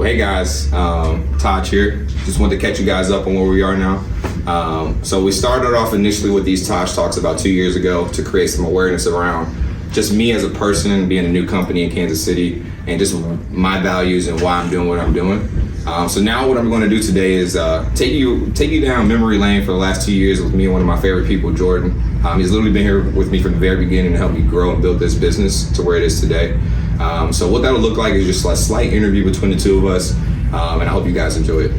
Hey guys, Taj here. Just wanted to catch you guys up on where we are now. So we started off initially with these Taj Talks about 2 years ago to create some awareness around just me as a person, being a new company in Kansas City, and just my values and why I'm doing what I'm doing. So now what I'm going to do today is take you down memory lane for the last 2 years with me and one of my favorite people, Jordan. He's literally been here with me from the very beginning to help me grow and build this business to where it is today. So what that'll look like is just a slight interview between the two of us, and I hope you guys enjoy it.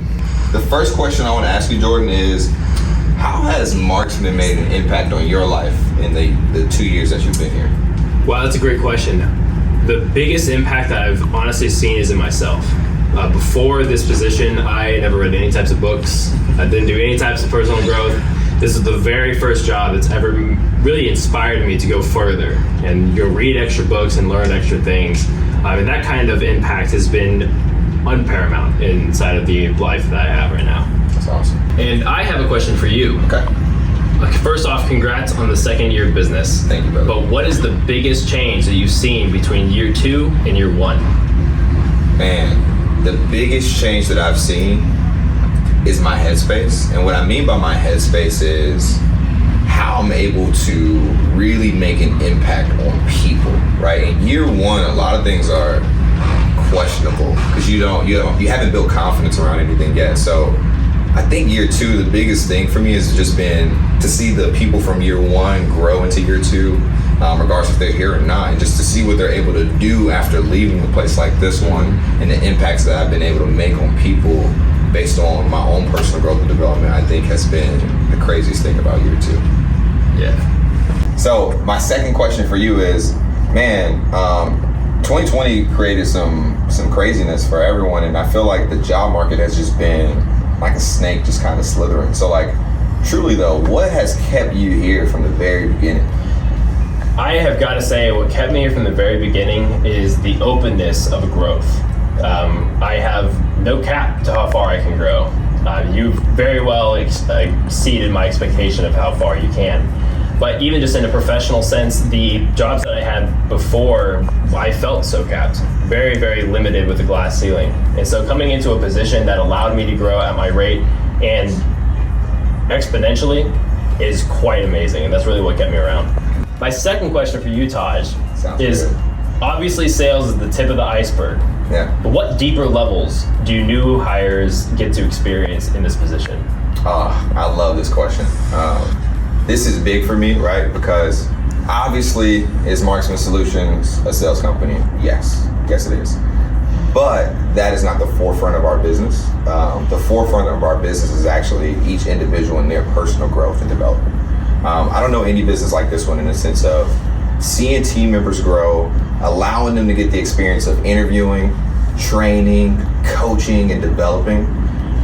The first question I want to ask you, Jordan, is how has Marksman made an impact on your life in the 2 years that you've been here? Wow, that's a great question. The biggest impact that I've honestly seen is in myself. Before this position, I never read any types of books. I didn't do any types of personal growth. This is the very first job that's ever really inspired me to go further and read extra books and learn extra things. And that kind of impact has been unparamount inside of the life that I have right now. That's awesome. And I have a question for you. Okay. First off, congrats on the second year of business. Thank you, brother. But what is the biggest change that you've seen between year 2 and year 1? Man, the biggest change that I've seen is my headspace. And what I mean by my headspace is how I'm able to really make an impact on people, right? In year 1, a lot of things are questionable because you haven't built confidence around anything yet. So I think year 2, the biggest thing for me has just been to see the people from year 1 grow into year 2, regardless if they're here or not, and just to see what they're able to do after leaving a place like this one and the impacts that I've been able to make on people based on my own personal growth and development, I think has been the craziest thing about year 2. Yeah. So my second question for you is, man, 2020 created some craziness for everyone, and I feel like the job market has just been like a snake just kind of slithering. So like, truly though, what has kept you here from the very beginning? I have got to say what kept me here from the very beginning is the openness of growth. I have no cap to how far I can grow. You've very well exceeded my expectation of how far you can. But even just in a professional sense, the jobs that I had before, I felt so capped. Very, very limited with a glass ceiling. And so coming into a position that allowed me to grow at my rate and exponentially is quite amazing. And that's really what kept me around. My second question for you, Taj, is good. Obviously sales is the tip of the iceberg. Yeah. But what deeper levels do new hires get to experience in this position? I love this question. This is big for me, right? Because obviously, is Marksman Solutions a sales company? Yes it is. But that is not the forefront of our business. The forefront of our business is actually each individual in their personal growth and development. I don't know any business like this one in the sense of seeing team members grow, allowing them to get the experience of interviewing, training, coaching, and developing,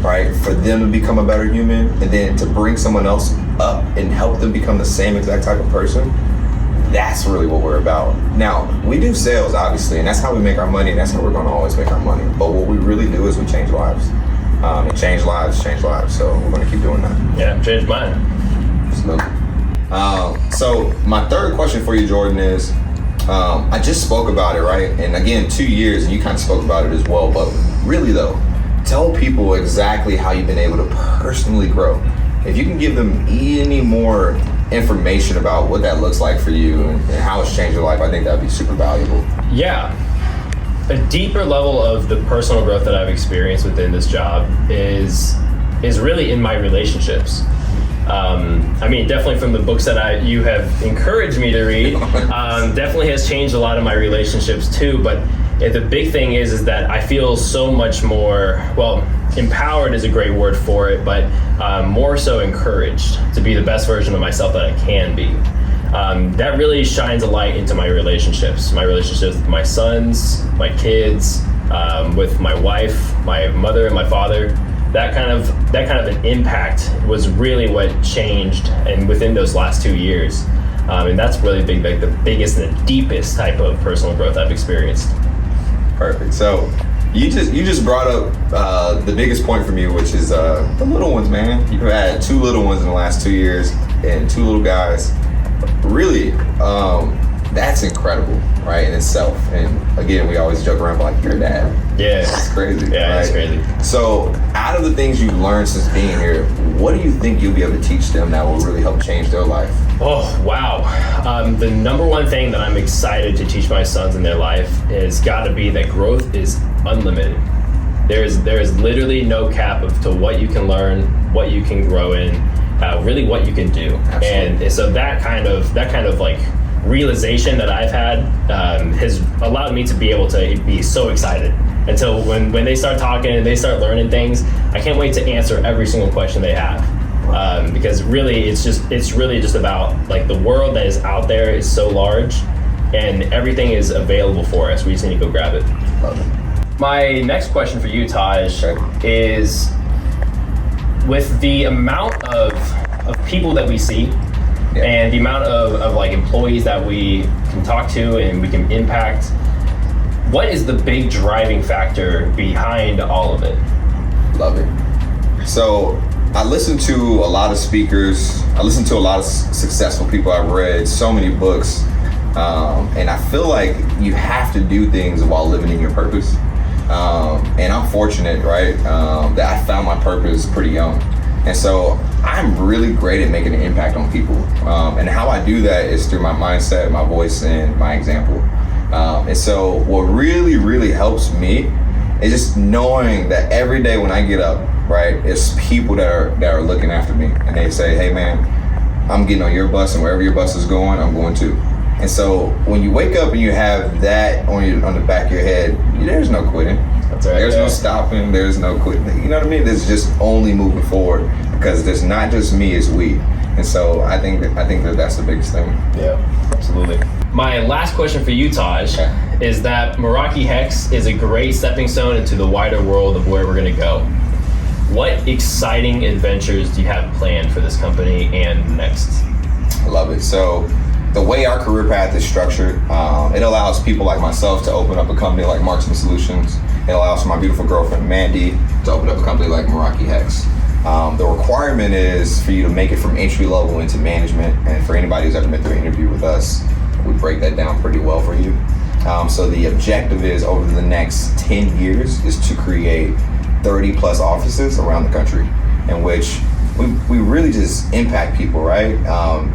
right? For them to become a better human, and then to bring someone else up and help them become the same exact type of person. That's really what we're about. Now, we do sales, obviously, and that's how we make our money, and that's how we're going to always make our money. But what we really do is we change lives. And change lives. So we're going to keep doing that. Yeah, change mine. Absolutely. So my third question for you, Jordan, is I just spoke about it, right? And again, 2 years, and you kind of spoke about it as well. But really, though, tell people exactly how you've been able to personally grow. If you can give them any more information about what that looks like for you and how it's changed your life, I think that'd be super valuable. Yeah. A deeper level of the personal growth that I've experienced within this job is really in my relationships. I mean, definitely from the books that you have encouraged me to read, definitely has changed a lot of my relationships too. But the big thing is that I feel so much more, empowered is a great word for it, but more so encouraged to be the best version of myself that I can be. That really shines a light into my relationships with my sons, my kids, with my wife, my mother, and my father. That kind of an impact was really what changed, and within those last 2 years, and that's really big, like the biggest and the deepest type of personal growth I've experienced. Perfect. So you just brought up the biggest point for me, which is the little ones, man. You've had 2 little ones in the last 2 years and 2 little guys. Really, that's incredible, right, in itself. And again, we always joke around like, you're a dad. Yeah. It's crazy. Yeah, right? it's crazy. So out of the things you've learned since being here, what do you think you'll be able to teach them that will really help change their life? Oh, wow. The number one thing that I'm excited to teach my sons in their life is gotta be that growth is unlimited. There is literally no cap to what you can learn, what you can grow in, really what you can do. Absolutely. And so that kind of like realization that I've had has allowed me to be able to be so excited. Until when they start talking and they start learning things, I can't wait to answer every single question they have. Because really, it's really just about like the world that is out there is so large, and everything is available for us. We just need to go grab it. Love it. My next question for you, Taj, is with the amount of people that we see, and the amount of like employees that we can talk to and we can impact, what is the big driving factor behind all of it? Love it. So I listen to a lot of speakers. I listen to a lot of successful people. I've read so many books. And I feel like you have to do things while living in your purpose. And I'm fortunate, right, that I found my purpose pretty young. And so I'm really great at making an impact on people. And how I do that is through my mindset, my voice, and my example. And so what really, really helps me is just knowing that every day when I get up, right, it's people that are looking after me, and they say, hey man, I'm getting on your bus, and wherever your bus is going, I'm going too. And so when you wake up and you have that on the back of your head, there's no quitting. That's right. There's no stopping. There's no quitting. You know what I mean? There's just only moving forward, because there's not just me, it's we. And so I think that that's the biggest thing. Yeah, absolutely. My last question for you, Taj, is that Meraki Hex is a great stepping stone into the wider world of where we're going to go. What exciting adventures do you have planned for this company and next? I love it. So the way our career path is structured, it allows people like myself to open up a company like Marksman Solutions. It allows for my beautiful girlfriend, Mandy, to open up a company like Meraki Hex. The requirement is for you to make it from entry level into management. And for anybody who's ever been through an interview with us, we break that down pretty well for you. So the objective is over the next 10 years is to create 30 plus offices around the country, in which we really just impact people, right?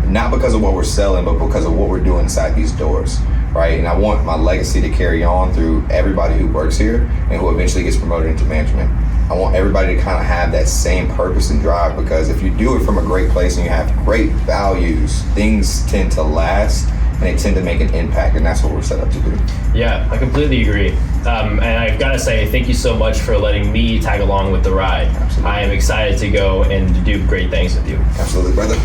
Not because of what we're selling, but because of what we're doing inside these doors, right? And I want my legacy to carry on through everybody who works here and who eventually gets promoted into management. I want everybody to kind of have that same purpose and drive, because if you do it from a great place and you have great values, things tend to last and they tend to make an impact, and that's what we're set up to do. Yeah, I completely agree. And I've got to say, thank you so much for letting me tag along with the ride. Absolutely. I am excited to go and do great things with you. Absolutely, brother.